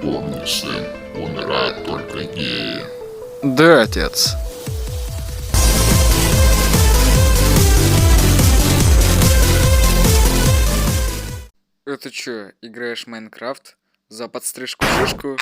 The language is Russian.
Помни, сын, умирают только геи. Да, отец. Это чё, играешь в Майнкрафт? За подстрижку-шишку?